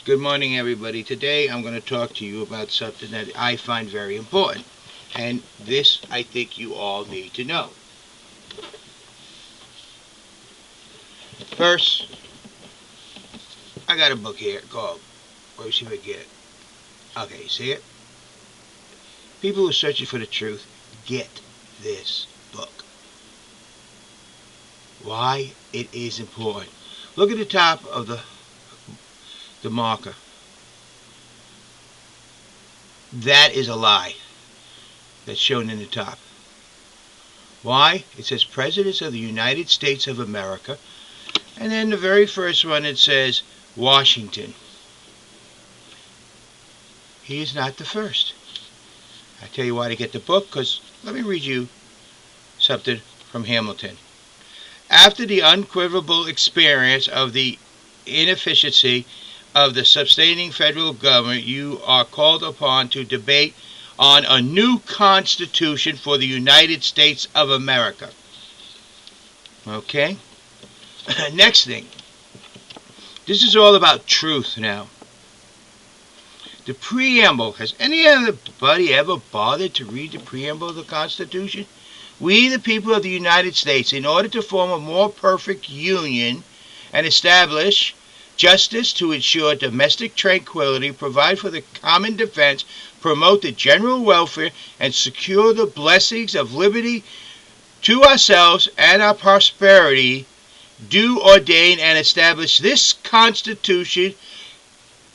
Good morning, everybody. Today I'm going to talk to you about something that I find very important. And this I think you all need to know. First, I got a book here called, where see if I get it. Okay, you see it? People who are searching for the truth, get this book. Why it is important. Look at the top of the marker. That is a lie that's shown in the top. Why? It says Presidents of the United States of America. And then the very first one, it says Washington. He is not the first. I tell you why to get the book, because let me read you something from Hamilton. After the unequivocal experience of the inefficiency of the sustaining federal government, you are called upon to debate on a new Constitution for the United States of America. Okay? Next thing. This is all about truth now. The preamble. Has anybody ever bothered to read the preamble of the Constitution? We, the people of the United States, in order to form a more perfect union and establish justice to ensure domestic tranquility, provide for the common defense, promote the general welfare, and secure the blessings of liberty to ourselves and our prosperity, do ordain and establish this Constitution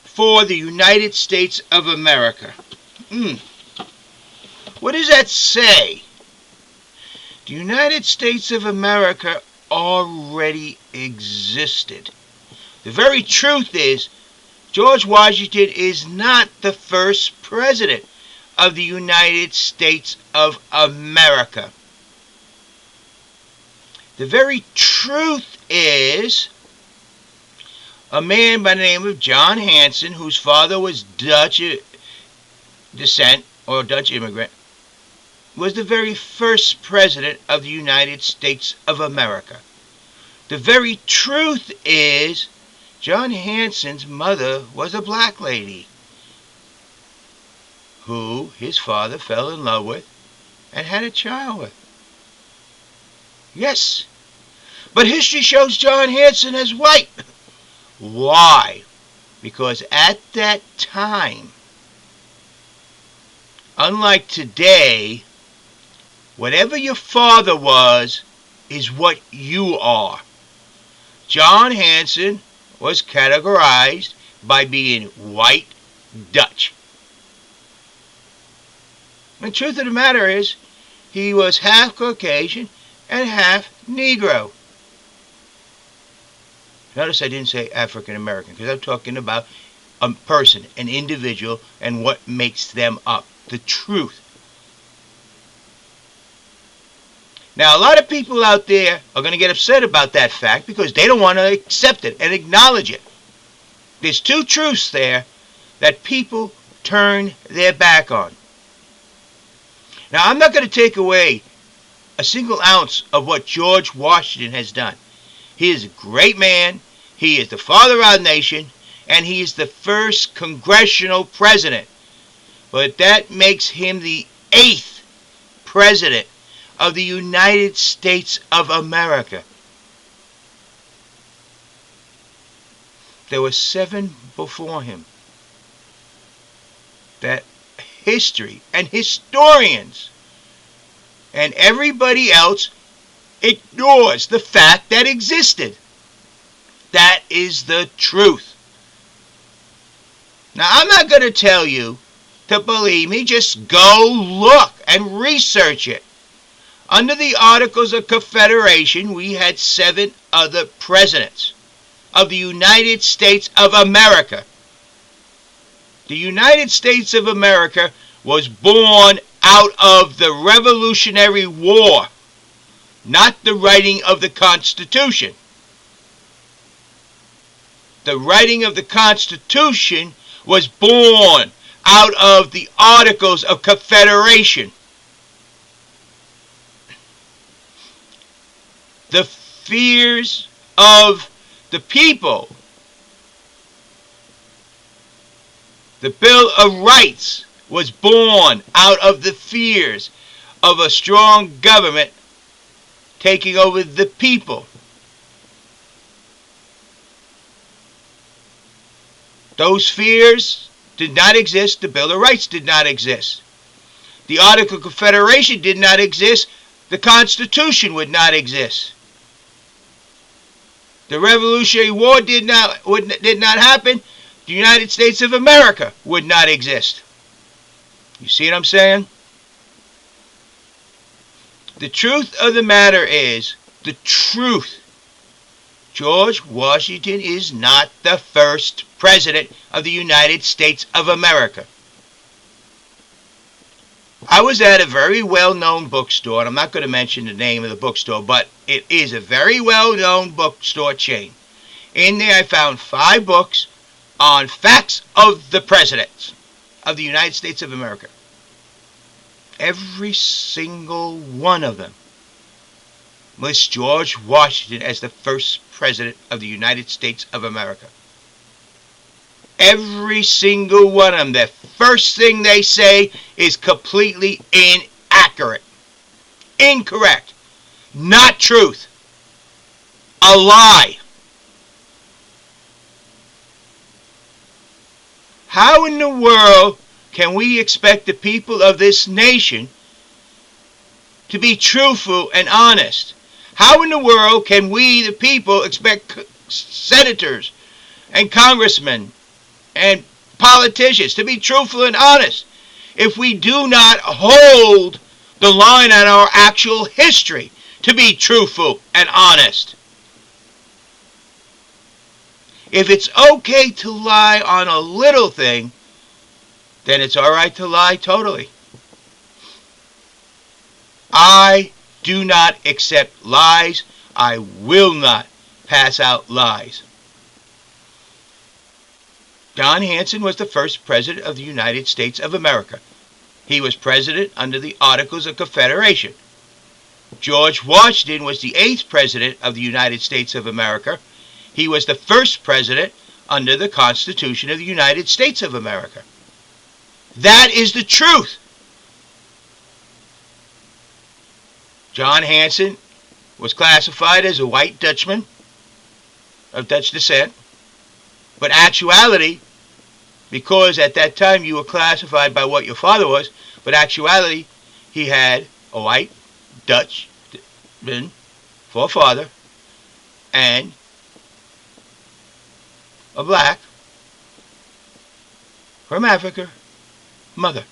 for the United States of America. What does that say? The United States of America already existed. The very truth is, George Washington is not the first president of the United States of America. The very truth is, a man by the name of John Hanson, whose father was Dutch descent or Dutch immigrant, was the very first president of the United States of America. The very truth is, John Hanson's mother was a black lady who his father fell in love with and had a child with. Yes, but history shows John Hanson as white. Why? Because at that time, unlike today, whatever your father was is what you are. John Hanson was categorized by being white Dutch. The truth of the matter is, he was half Caucasian and half Negro. Notice I didn't say African American, because I'm talking about a person, an individual, and what makes them up. The truth. Now, a lot of people out there are going to get upset about that fact because they don't want to accept it and acknowledge it. There's two truths there that people turn their back on. Now, I'm not going to take away a single ounce of what George Washington has done. He is a great man. He is the father of our nation, and he is the first congressional president. But that makes him the 8th president of the United States of America. There were 7 before him. That history and historians and everybody else ignores the fact that existed. That is the truth. Now, I'm not going to tell you to believe me. Just go look and research it. Under the Articles of Confederation, we had 7 other presidents of the United States of America. The United States of America was born out of the Revolutionary War, not the writing of the Constitution. The writing of the Constitution was born out of the Articles of Confederation. The fears of the people The Bill of Rights was born out of the fears of a strong government taking over the people. Those fears did not exist. The Bill of Rights did not exist. The Articles of Confederation did not exist. The Constitution would not exist. The Revolutionary War did not happen. The United States of America would not exist. You see what I'm saying? The truth of the matter is, the truth. George Washington is not the first president of the United States of America. I was at a very well-known bookstore, and I'm not going to mention the name of the bookstore, but it is a very well-known bookstore chain. In there I found 5 books on facts of the presidents of the United States of America. Every single one of them lists George Washington as the first president of the United States of America. Every single one of them, the first thing they say is completely inaccurate, incorrect, not truth, a lie. How in the world can we expect the people of this nation to be truthful and honest? How in the world can we, the people, expect senators and congressmen and politicians to be truthful and honest if we do not hold the line on our actual history to be truthful and honest? If it's okay to lie on a little thing, then it's all right to lie totally. I do not accept lies. I will not pass out lies. John Hanson was the first president of the United States of America. He was president under the Articles of Confederation. George Washington was the 8th president of the United States of America. He was the first president under the Constitution of the United States of America. That is the truth. John Hanson was classified as a white Dutchman of Dutch descent, but actuality, because at that time you were classified by what your father was, but actuality, he had a white Dutchman for a father and a black from Africa mother.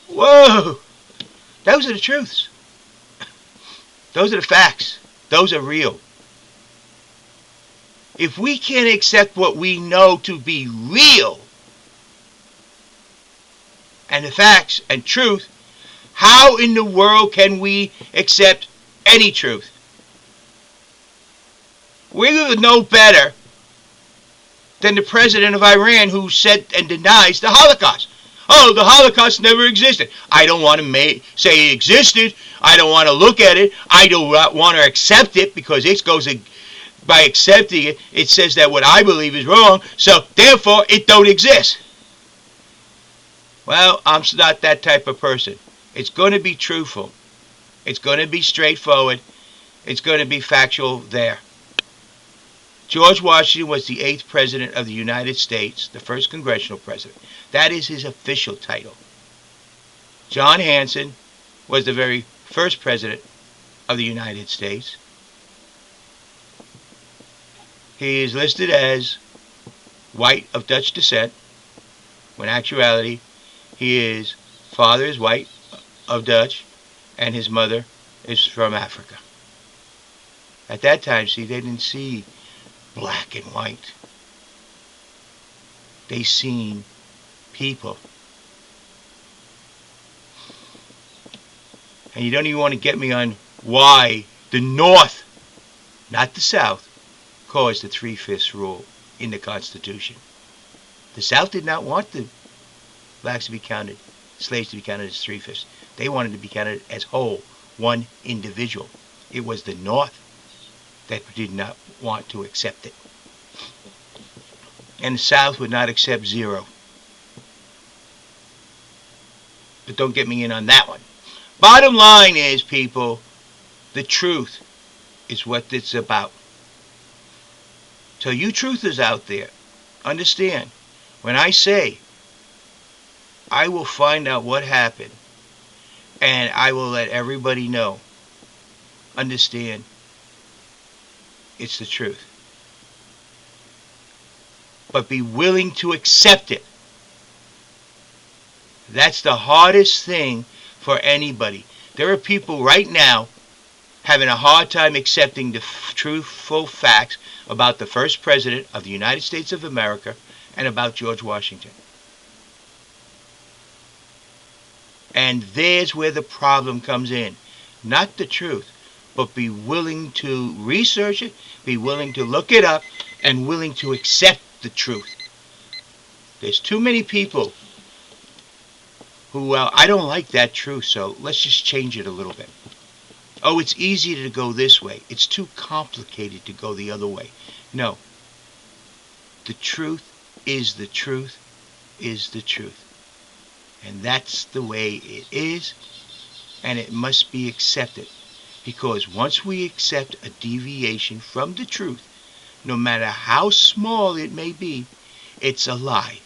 Whoa! Those are the truths. Those are the facts. Those are real. If we can't accept what we know to be real and the facts and truth, how in the world can we accept any truth? We would know better than the president of Iran who said and denies the Holocaust. Oh, the Holocaust never existed. I don't want to say it existed. I don't want to look at it. I don't want to accept it because it goes by accepting it. It says that what I believe is wrong, so therefore it don't exist. Well, I'm not that type of person. It's going to be truthful. It's going to be straightforward. It's going to be factual there. George Washington was the 8th president of the United States, the first congressional president. That is his official title. John Hanson was the very first president of the United States. He is listed as white of Dutch descent, when in actuality his father is white of Dutch and his mother is from Africa. At that time, see, they didn't see black and white. They seen people. And you don't even want to get me on why the North, not the South, caused the 3/5 rule in the Constitution. The South did not want the blacks to be counted, slaves to be counted as 3/5. They wanted to be counted as whole, one individual. It was the North that did not want to accept it. And the South would not accept 0. but don't get me in on that one. Bottom line is, people, the truth is what it's about. So you truthers out there, understand, when I say I will find out what happened and I will let everybody know, understand, it's the truth. But be willing to accept it. That's the hardest thing for anybody. There are people right now having a hard time accepting the truthful facts about the first president of the United States of America and about George Washington. And there's where the problem comes in. Not the truth, but be willing to research it, be willing to look it up, and willing to accept the truth. There's too many people who, well, I don't like that truth, so let's just change it a little bit. Oh, it's easier to go this way. It's too complicated to go the other way. No. The truth is the truth is the truth. And that's the way it is, and it must be accepted. Because once we accept a deviation from the truth, no matter how small it may be, it's a lie.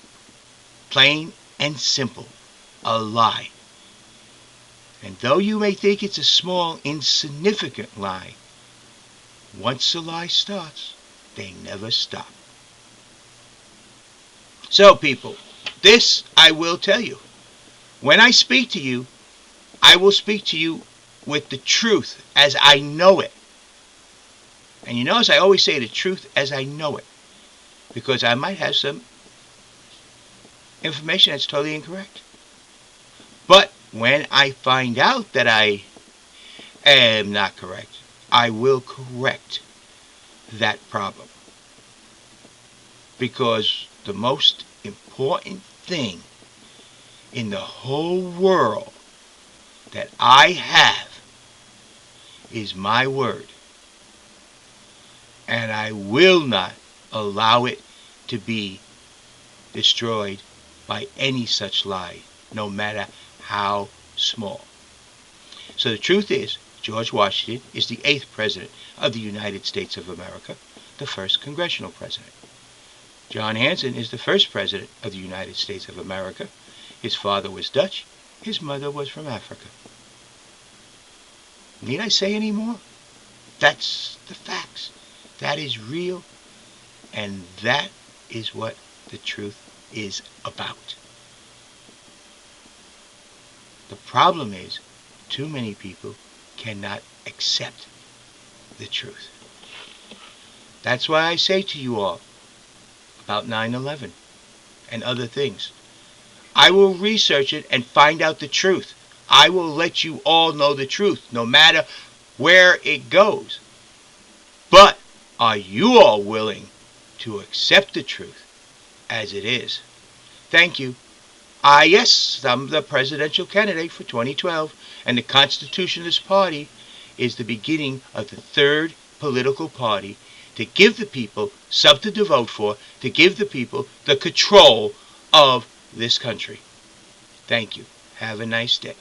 Plain and simple. A lie. And though you may think it's a small, insignificant lie, once a lie starts, they never stop. So, people, this I will tell you. When I speak to you, I will speak to you with the truth as I know it. And you notice I always say the truth as I know it, because I might have some information that's totally incorrect. But when I find out that I am not correct, I will correct that problem. Because the most important thing in the whole world that I have is my word. And I will not allow it to be destroyed by any such lie, no matter how small. So the truth is, George Washington is the 8th president of the United States of America, the first congressional president. John Hanson is the first president of the United States of America. His father was Dutch. His mother was from Africa. Need I say any more? That's the facts. That is real. And that is what the truth is about. The problem is, too many people cannot accept the truth. That's why I say to you all about 9/11 and other things. I will research it and find out the truth. I will let you all know the truth, no matter where it goes. But are you all willing to accept the truth as it is? Thank you. Yes, I'm the presidential candidate for 2012, and the Constitutionalist Party is the beginning of the third political party to give the people something to vote for, to give the people the control of this country. Thank you. Have a nice day.